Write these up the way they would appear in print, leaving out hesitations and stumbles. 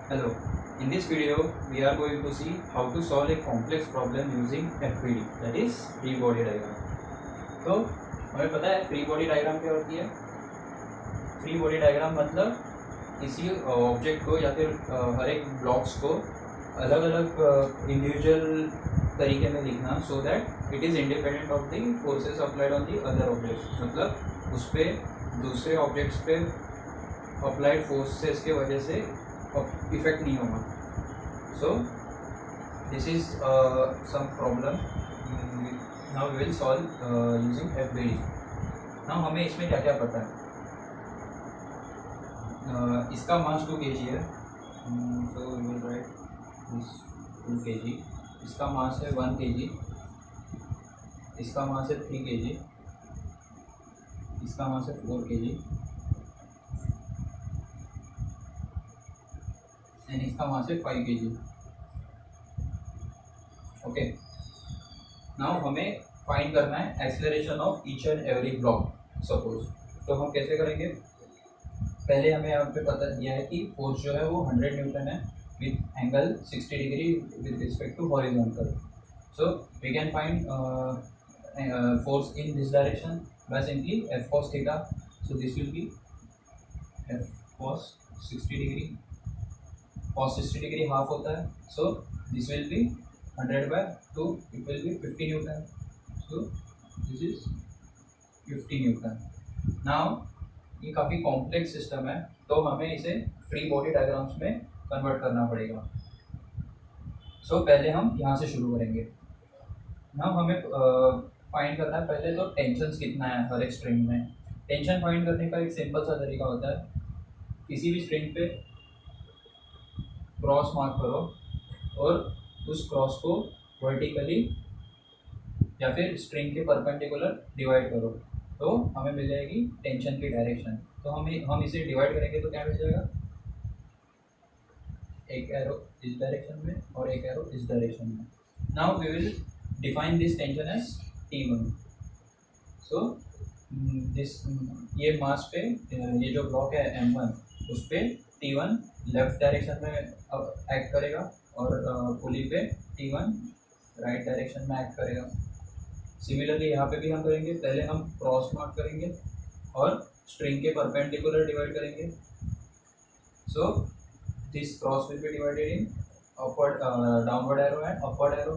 Hello, in this video we are going to see how to solve a complex problem using FBD, that is free body diagram. तो हमें पता है free body diagram क्या होती है। Free body diagram मतलब किसी object को या फिर हर एक ब्लॉक्स को अलग अलग इंडिविजुअल तरीके में लिखना so that it is independent of the forces applied on the other objects, मतलब उस पर दूसरे ऑब्जेक्ट्स पे अप्लाइड फोर्सेस के वजह से इफेक्ट नहीं होगा. So this is some problem now we will solve using FBD. Now हमें इसमें क्या क्या पता है. इसका मास 2 kg है, so we will write this 2 kg. इसका मास है 1 kg. इसका मास है 3 kg. इसका मास है 4 kg एंड इसका मास है 5 kg. ओके, नाउ हमें फाइंड करना है acceleration of each and every block suppose. तो हम कैसे करेंगे, पहले हमें यहाँ पे पता दिया है कि फोर्स जो है वो 100 न्यूटन है with angle 60 degree with respect to horizontal. So we can find force in this direction by simply F cos theta. So this will be F cos 60 degree. cos 60 degree half होता है, so this will be 100/2, it will be 50 newton. So this is 50 newton. Now ये काफ़ी complex system है तो हमें इसे free body diagrams में convert करना पड़ेगा. सो पहले हम यहाँ से शुरू करेंगे. नाउ हमें फाइंड करना है पहले तो टेंशन कितना है हर एक स्ट्रिंग में. टेंशन फाइंड करने का एक सिंपल सा तरीका होता है, किसी भी स्ट्रिंग पे क्रॉस मार्क करो और उस क्रॉस को वर्टिकली या फिर स्ट्रिंग के परपेंडिकुलर डिवाइड करो तो हमें मिल जाएगी टेंशन की डायरेक्शन. तो हम इसे डिवाइड करेंगे तो क्या मिल जाएगा, एक एरो इस डायरेक्शन में और एक एरो इस डायरेक्शन में. Now we will define this tension as T1. So this ये मास पे ये जो ब्लॉक है M1 उस पे T1 लेफ्ट डायरेक्शन में एक्ट करेगा और पुली पे T1 राइट डायरेक्शन में एक्ट करेगा. सिमिलरली यहाँ पे भी हम करेंगे, पहले हम क्रॉस मार्क करेंगे और स्ट्रिंग के परपेंडिकुलर डिवाइड करेंगे. So this cross will be divided in upward downward arrow and upward arrow.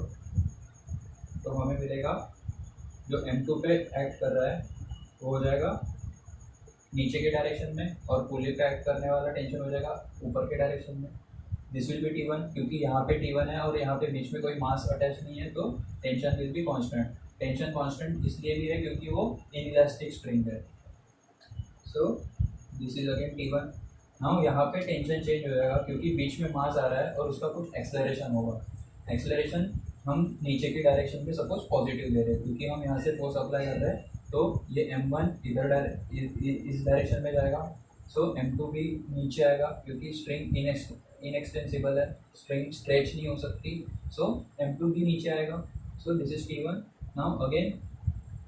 तो हमें मिलेगा जो M2 पे एक्ट कर रहा है वो हो जाएगा नीचे के डायरेक्शन में और पुली पे एक्ट करने वाला टेंशन हो जाएगा ऊपर के डायरेक्शन में. दिस विल बी T1, क्योंकि यहाँ पे T1 है और यहाँ पे बीच में कोई मास अटैच नहीं है तो tension will be constant. Tension constant इसलिए भी है क्योंकि वो इनइलास्टिक स्ट्रिंग है. So this is again T1. Now यहाँ पे टेंशन चेंज हो जाएगा क्योंकि बीच में मास आ रहा है और उसका कुछ एक्सेलरेशन होगा. एक्सेलरेशन हम नीचे की डायरेक्शन में सपोज पॉजिटिव दे रहे हैं क्योंकि हम यहाँ से फोर्स अप्लाई कर रहे हैं तो ये M1 इधर इस डायरेक्शन में जाएगा. सो M2 भी नीचे आएगा क्योंकि स्ट्रिंग इनएक्सटेंसिबल है, स्ट्रिंग स्ट्रेच नहीं हो सकती. सो M2 भी नीचे आएगा. सो this is T1. Now again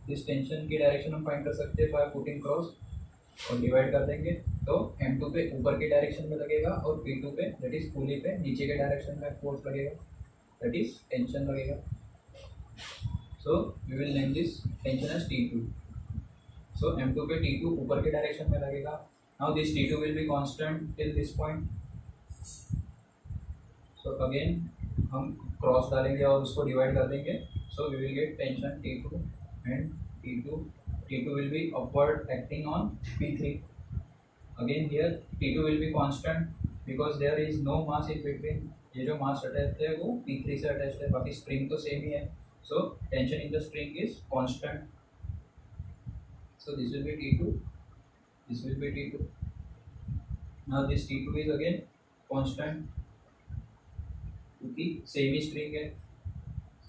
this tension की डायरेक्शन हम फाइंड कर सकते हैं बाय पुटिंग क्रॉस और डिवाइड कर देंगे तो M2 पे ऊपर के डायरेक्शन में लगेगा और P2 पे दैट इज पुली पे नीचे के डायरेक्शन में फोर्स लगेगा, दैट इज टेंशन लगेगा. So we will name this tension as T2. So M2 पे T2 ऊपर के डायरेक्शन में लगेगा. Now this T2 will be constant till this point. So again हम क्रॉस डालेंगे और उसको डिवाइड कर देंगे. So we will get tension T2 and T2 will be upward acting on P3. Again here T2 will be constant because there is no mass in between. ये जो मास attach है वो P3 से अटैच है, बाकी string तो same ही है. So tension in the string is constant. So this will B T2, this will B T2. Now this T2 is again constant क्योंकि सेम ही स्ट्रिंग है.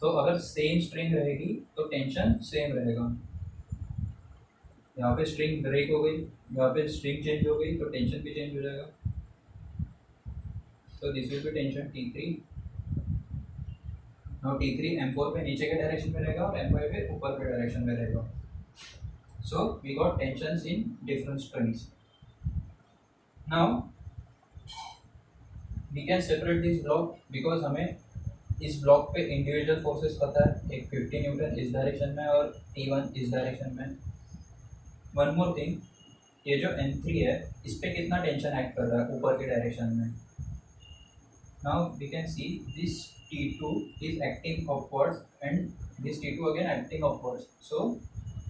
तो अगर सेम स्ट्रिंग रहेगी तो टेंशन सेम रहेगा. यहाँ पे स्ट्रिंग ब्रेक हो गई, यहाँ पे स्ट्रिंग चेंज हो गई तो टेंशन भी चेंज हो जाएगा. सो this will B tension T3. Now T3 M4 पे नीचे के डायरेक्शन में रहेगा और M5 पे ऊपर के डायरेक्शन में रहेगा. So we got tensions in different strings. Now we can separate this block because हमें इस ब्लॉक पे इंडिविजुअल फोर्सेस पता है, एक 50 न्यूटन इस डायरेक्शन में और T1 इस डायरेक्शन में। वन मोर थिंग, ये जो N3 है इस पे कितना टेंशन एक्ट कर रहा है ऊपर के डायरेक्शन में। Now we can see this T2 is acting upwards and this T2 again acting upwards. So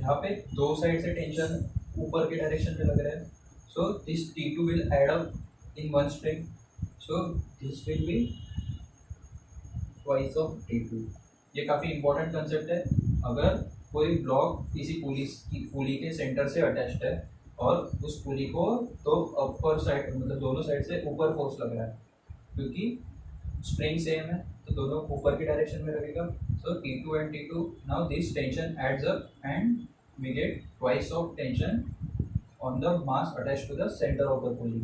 यहाँ पे दो साइड से टेंशन ऊपर के डायरेक्शन में लग रहा है। So this T2 will add up in one string, so this will be twice of T2। ये काफ़ी इंपॉर्टेंट कंसेप्ट है। अगर कोई ब्लॉक किसी पुली के सेंटर से अटैच्ड है और उस पुली को तो अपर साइड मतलब दोनों साइड से ऊपर फोर्स लग रहा है, क्योंकि स्प्रिंग सेम है तो दोनों ऊपर की डायरेक्शन में लगेगा। So T2 and T2, now this tension adds up and we get twice of tension on the mass attached to the centre of the pulley.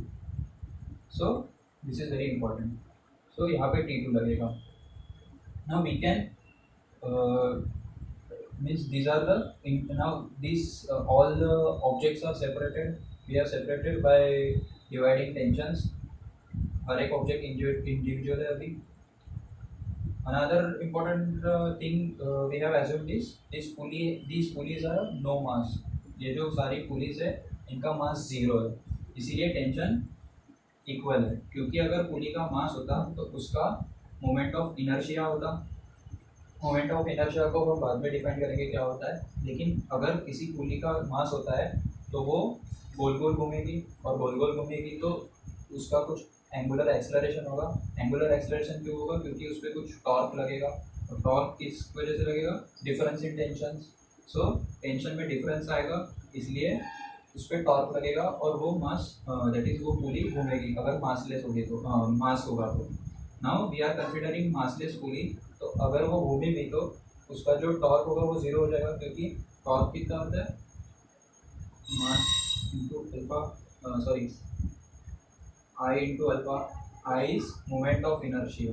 So this is very important. So यहाँ पे T2 लगेगा। Now we can means these are the now these all the objects are separated. We are separated by dividing tensions. हर एक object individual है अभी। Another important thing we have assumed is these pulleys are no mass. ये जो सारी pulleys है इनका मास 0 है, इसीलिए टेंशन इक्वल है। क्योंकि अगर पुली का मास होता तो उसका मोमेंट ऑफ इनर्शिया होता। मोमेंट ऑफ इनर्शिया को हम बाद में डिफाइन करेंगे क्या होता है, लेकिन अगर किसी पुली का मास होता है तो वो गोल गोल घूमेगी, और गोल गोल घूमेगी तो उसका कुछ एंगुलर एक्सेलरेशन होगा। एंगुलर एक्सेलरेशन क्यों होगा? क्योंकि उस पर कुछ टॉर्क लगेगा, और टॉर्क किस वजह से लगेगा? Difference in tension. So tension में डिफरेंस आएगा, इसलिए उस पर टॉर्क लगेगा और वो मास दैट इज वो पुली घूमेगी अगर मासलेस होगी तो मास होगा तो। Now we are considering massless pulley, तो अगर वो घूमेगी तो उसका जो टॉर्क होगा वो 0 हो जाएगा, क्योंकि टॉर्क कितना होता है? Mass into alpha, sorry I into alpha. I is moment of inertia.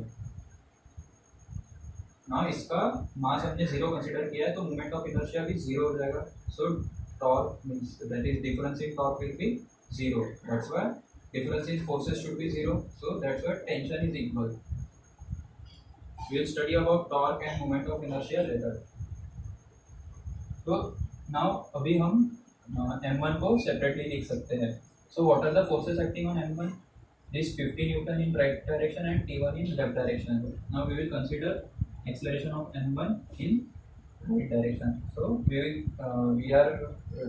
ना इसका मास हमने 0 कंसिडर किया है तो मोमेंट ऑफ इनर्शिया भी 0 हो जाएगा। सो torque means that is difference in torque will be 0, that's why difference in forces should be 0, so that's why tension is equal. We will study about torque and moment of inertia later. So now अभी हम M1 को separately लिख सकते हैं। So what are the forces acting on M1? This 50 Newton in right direction and T1 in left direction. Now we will consider acceleration of M1 in right direction. So we are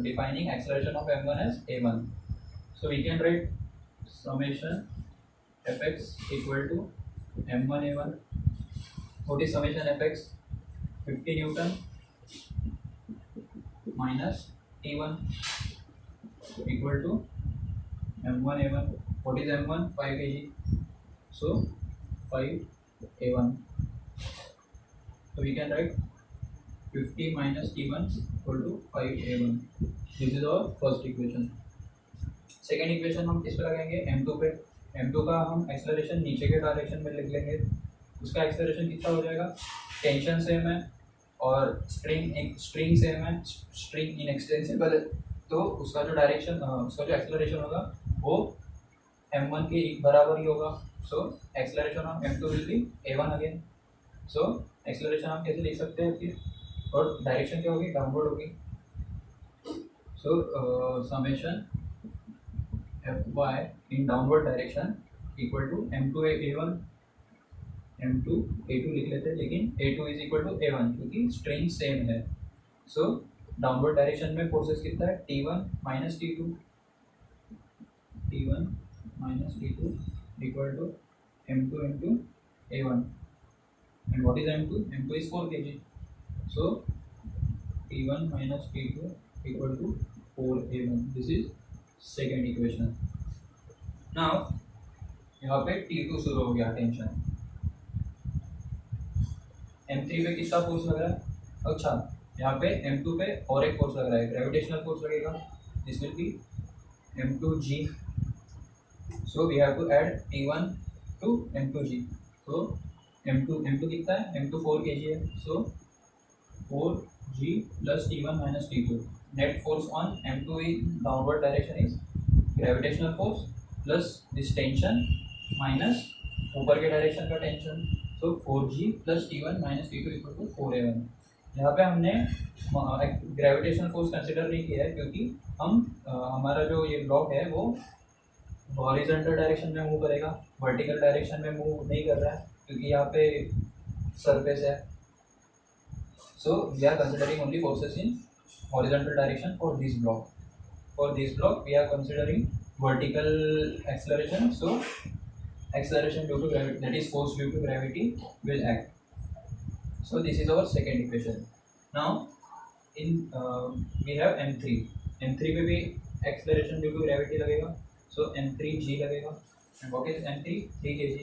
defining acceleration of M1 as A1. So we can write summation fx equal to m1 a1. What is summation fx? 50 Newton minus T1 equal to m1 a1. What is m1? 5 kg. So 5 a1. So we can write 50 minus T1 equal to 5 a1. This is our first equation. Second equation हम किस पे लगाएंगे? M2 पे। M2 का हम acceleration नीचे के direction में लिख लेंगे। उसका एक्सेलरेशन कितना हो जाएगा? टेंशन सेम है और स्ट्रिंग सेम है, स्ट्रिंग इनएक्सटेंसिबल है, तो उसका जो डायरेक्शन उसका जो एक्सेलरेशन होगा वो M1 के बराबर ही होगा। So acceleration of M2 will be A1 again. So acceleration हम कैसे लिख सकते हैं फिर, और डायरेक्शन क्या होगी? डाउनवर्ड होगी। सो summation Fy in downward direction equal to M2 A1, M2 A2 लिख लेते हैं, लेकिन A2 is equal to A1 क्योंकि स्ट्रिंग सेम है। सो डाउनवर्ड डायरेक्शन में फोर्सेस कितना है? T1 minus T2, T1 minus T2 equal to M2 into A1. And what is M2? M2 is 4 kg. So T1 minus T2 equal to 4 A1. This is second equation. Now यहाँ पे T2 शुरू हो गया tension. M3 पे कितना force लग रहा है? अच्छा, यहाँ पे M2 पे और एक फोर्स लग रहा है, ग्रेविटेशनल फोर्स लगेगा। This will be M2G। So we have to add T1 to M2G। तो M2 कितना है? M2 4 kg है। सो 4G plus T1 minus T2. Net force on M2 in downward direction is gravitational force plus this tension minus ऊपर के direction का tension, so 4g plus T1 minus T2 equal to 4A1। यहाँ पे हमने gravitational force consider नहीं किया है क्योंकि हमारा जो ये ब्लॉक है वो हॉरिजॉन्टल डायरेक्शन में मूव करेगा, वर्टिकल डायरेक्शन में मूव नहीं कर रहा है क्योंकि यहाँ पे सरफेस है। So we are considering only forces in horizontal direction for this block. For this block, we are considering vertical acceleration. So, acceleration due to gravity, that is force due to gravity, will act. So, this is our second equation. Now, we have m3. m3 पे भी acceleration due to gravity लगेगा. So, m3g लगेगा. And what is m3? 3 kg.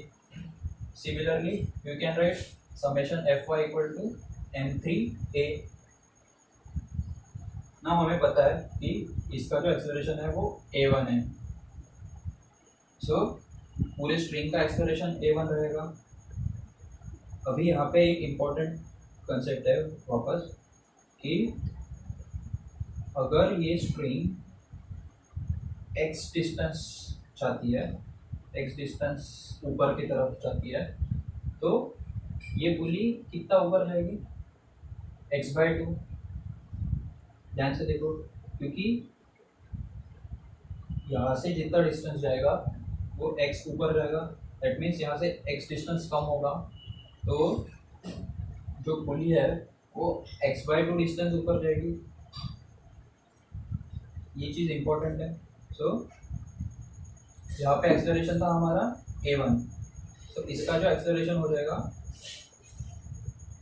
Similarly, you can write summation fy equal to m3a. ना हमें पता है कि इसका जो एक्सेलरेशन है वो a1 है। सो पूरे स्ट्रिंग का एक्सेलरेशन a1 रहेगा। अभी यहाँ पे एक इम्पॉर्टेंट कंसेप्ट है वापस कि अगर ये स्ट्रिंग x डिस्टेंस चाहती है, x डिस्टेंस ऊपर की तरफ चाहती है, तो ये पुली कितना ऊपर जाएगी? x/2। ध्यान से देखो, क्योंकि यहाँ से जितना डिस्टेंस जाएगा वो x ऊपर जाएगा, दैट मीन्स यहाँ से x डिस्टेंस कम होगा, तो जो पुली है वो x/2 डिस्टेंस ऊपर जाएगी। ये चीज़ इम्पोर्टेंट है। सो यहाँ पे एक्सेलरेशन था हमारा a1, तो इसका जो एक्सेलरेशन हो जाएगा,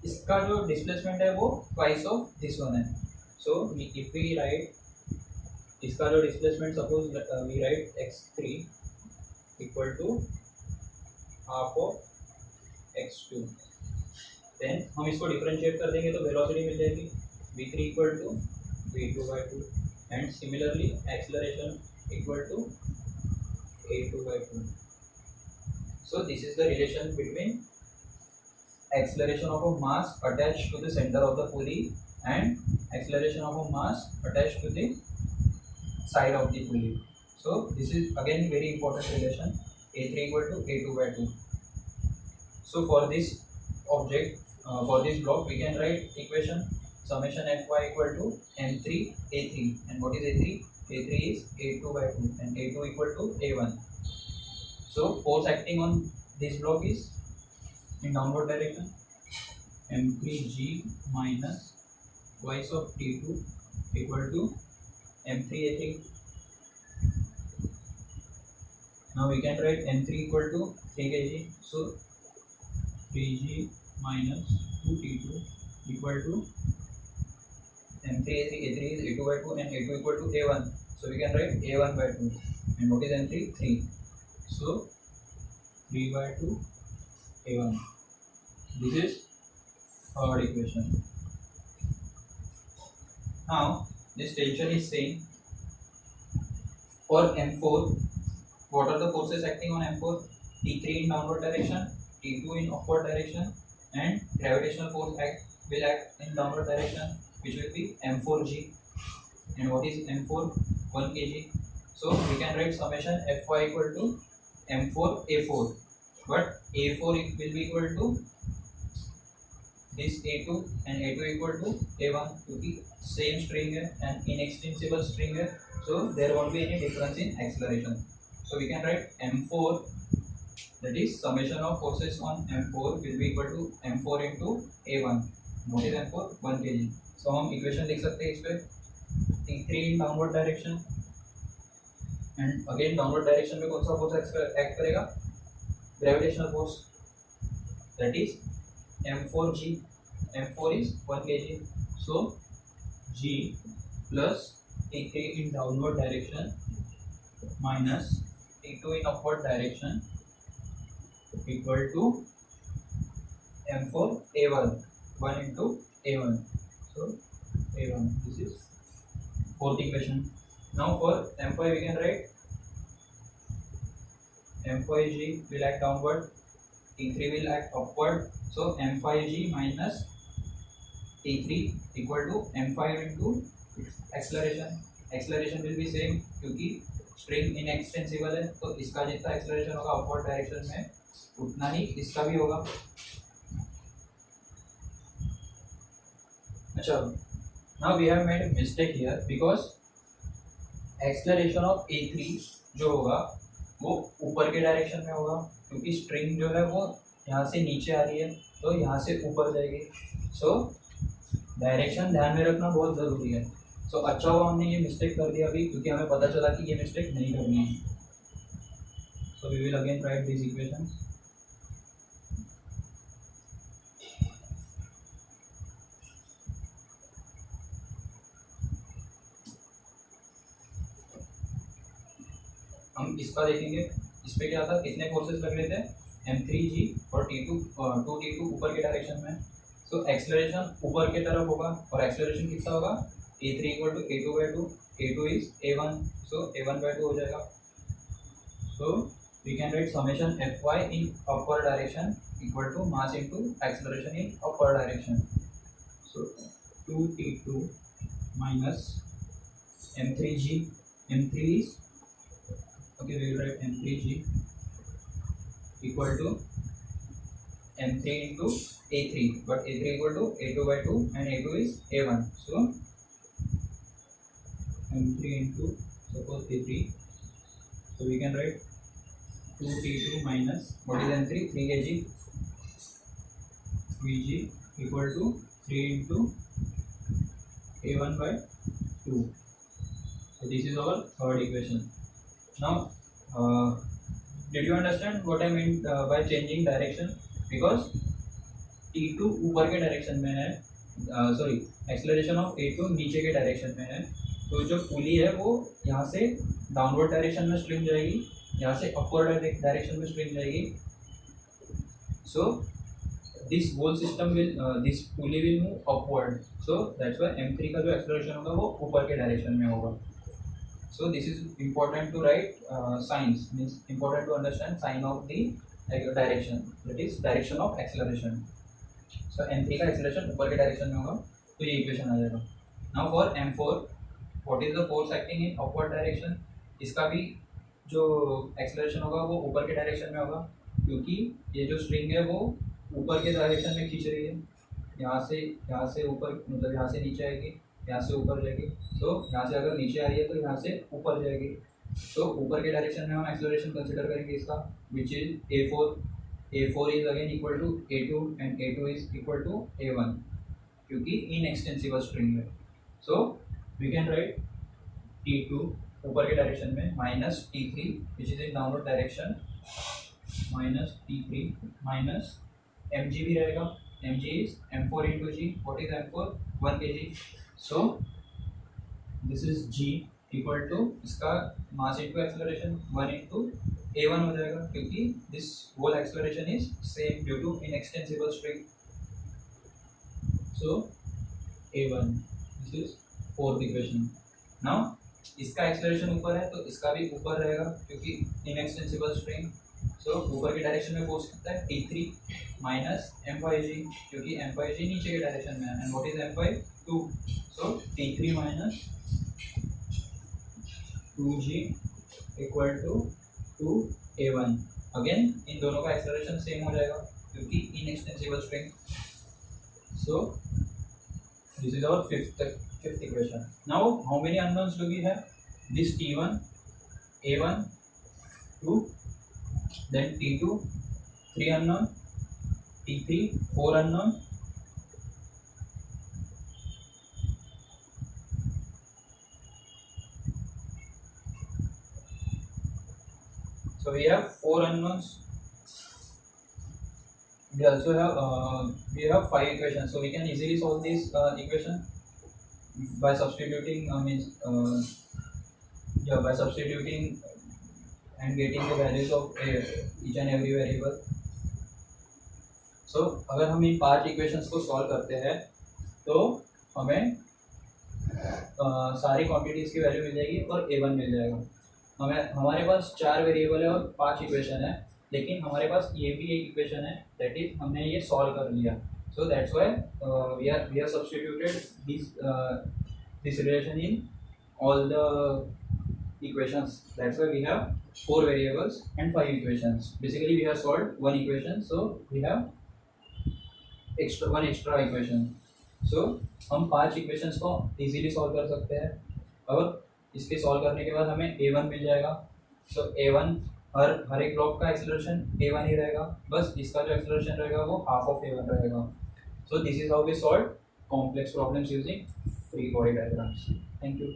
इसका जो डिस्प्लेसमेंट है वो ट्वाइस ऑफ दिस वन है। सो इफ वी राइट इसका जो displacement, suppose we write x3 equal to half of x2, then हम इसको डिफरेंशिएट कर देंगे तो वेलोसिटी मिल जाएगी v3 equal to v2/2 and similarly acceleration equal to a2/2। So this is the relation between acceleration of a mass attached to the center of the pulley and acceleration of a mass attached to the side of the pulley. So this is again very important relation, a3 equal to a2/2. So for this object, for this block, we can write equation summation fy equal to m3 a3, and what is a3? a3 is a2/2 and a2 equal to a1. So force acting on this block is in downward direction, m3g minus twice of t2 equal to m3a3. Now we can write m3 equal to 3 kg, so 3g minus 2t2 equal to m3a3. a3 is a2/2 and a2 equal to a1, so we can write a1/2, and what is m3? 3, so 3/2 a1. This is third equation. Now this tension is same for m4. What are the forces acting on m4? T3 in downward direction, T2 in upward direction, and gravitational force will act in downward direction, which will be m4g. And what is m4? 1 kg. So we can write summation fy equal to m4a4, but a4 will be equal to this a2 and a2 equal to a1, क्योंकि same string है and inextensible string है, so there won't be any difference in acceleration. So we can write m4, that is summation of forces on m4 will be equal to m4 into a1. What is m4? 1 kg. So हम equation लिख सकते हैं इस पे, t3 in downward direction, and again downward direction में कौन सा force act करेगा? Gravitational force, that is m4g. m4 is 1 kg, so g plus t3 in downward direction minus t2 in upward direction equal to m4 a1, 1 into a1, so a1. This is fourth equation. Now for m5 we can write m5g will act downward, t3 will act upward, so m5g minus t3 equal to m5 into acceleration. Acceleration will be same क्योंकि string inextensible है, तो इसका जितना acceleration होगा upward direction में उतना ही इसका भी होगा। अच्छा, now we have made mistake here because acceleration of a3 जो होगा वो ऊपर के डायरेक्शन में होगा, क्योंकि स्ट्रिंग जो है वो यहाँ से नीचे आ रही है तो यहाँ से ऊपर जाएगी। सो डायरेक्शन ध्यान में रखना बहुत ज़रूरी है। सो अच्छा हुआ हमने ये मिस्टेक कर दिया अभी, क्योंकि हमें पता चला कि ये मिस्टेक नहीं करनी है। So we will again write this equation. हम इसका देखेंगे, इस पे क्या था, कितने फोर्सेस लग रहे थे, m3g और t2 2t2 ऊपर के डायरेक्शन में। सो एक्सेलरेशन ऊपर की तरफ होगा और एक्सेलरेशन कितना होगा, a3 equal to a2/2, a2 is a1, so a1/2 हो जाएगा। So we can write summation fy in upper direction equal to mass into acceleration in upper direction. So 2t2 minus m3g, m3 is okay, we will write m3g equal to m3 into a3, but a3 equal to a2/2 and a2 is a1, so m3 into suppose a3, so we can write 2t2 minus what is m3, 3 kg, vg equal to 3 into a1/2. So this is our third equation. Now did you understand what I meant by changing direction? Because t2 ऊपर के direction में है, sorry acceleration of a2 नीचे के direction में है, तो जो पुली है वो यहाँ से डाउनवर्ड डायरेक्शन में स्विंग जाएगी, यहाँ से अपवर्ड डायरेक्शन में स्विंग जाएगी। So this whole system will this pulley will move upward, so that's why m3 का जो एक्सेलरेशन होगा वो ऊपर के डायरेक्शन में होगा। So this is important to write signs, means important to understand sign of the direction, that is direction of acceleration. So m3 का acceleration ऊपर के डायरेक्शन में होगा, तो ये इक्वेशन आ जाएगा। Now for m4, what is the force acting in upward direction? इसका भी जो acceleration होगा वो ऊपर के डायरेक्शन में होगा, क्योंकि ये जो स्ट्रिंग है वो ऊपर के डायरेक्शन में खींच रही है, यहाँ से ऊपर, मतलब यहाँ से नीचे आएगी, यहाँ से ऊपर जाएगी। तो यहाँ से अगर नीचे आ रही है तो यहाँ से ऊपर जाएगी, तो ऊपर के डायरेक्शन में हम एक्सेलरेशन कंसीडर करेंगे इसका, which is a4 is again equal to a2 and a2 is equal to a1, क्योंकि इन एक्सटेंसिबल स्ट्रिंग है। So we can right t2 ऊपर के डायरेक्शन में minus t3 which is in downward direction, minus t3 minus mg भी रहेगा, mg is m4 into g, what is m4, 1 kg। So this is g equal to इसका mass into acceleration 1 into a1 हो जाएगा, क्योंकि this whole acceleration is same due to inextensible string. So a1, this is fourth equation. Now इसका acceleration ऊपर है तो इसका भी ऊपर रहेगा, क्योंकि इनएक्सटेंसिबल स्ट्रिंग। सो ऊपर के डायरेक्शन में फोर्स कितना है, t3 माइनस m5g, क्योंकि m5g नीचे के डायरेक्शन में है, and what is m5, 2, so t3 minus 2g equal to 2a1। Again इन दोनों का एक्सेलरेशन सेम हो जाएगा, क्योंकि inextensible string. So this is our fifth equation. Now how many unknowns do we have? This t1, a1, 2, then t2, 3 unknown, t3, 4 unknown, so we have 4 unknowns. We also have 5 equations, so we can easily solve this equation by substituting by substituting and getting the values of each and every variable. So अगर हम इन 5 equations को solve करते हैं तो हमें सारी quantities की value मिल जाएगी और a1 मिल जाएगा। हमारे पास 4 वेरिएबल है और 5 इक्वेशन है, लेकिन हमारे पास ये भी एक इक्वेशन है, दैट इज हमने ये सॉल्व कर लिया। So that's why we are substituted this relation in all the equations. That's why we have 4 variables and 5 equations. Basically we have solved one equation, so we have one extra equation. So हम 5 equations को easily solve कर सकते हैं और इसके solve करने के बाद हमें a1 मिल जाएगा. सो a1 हर एक ब्लॉक का एक्सेलरेशन a1 ही रहेगा, बस इसका जो एक्सेलरेशन रहेगा वो हाफ ऑफ a1 रहेगा. So this is how we solve complex problems using free body diagrams. Thank you.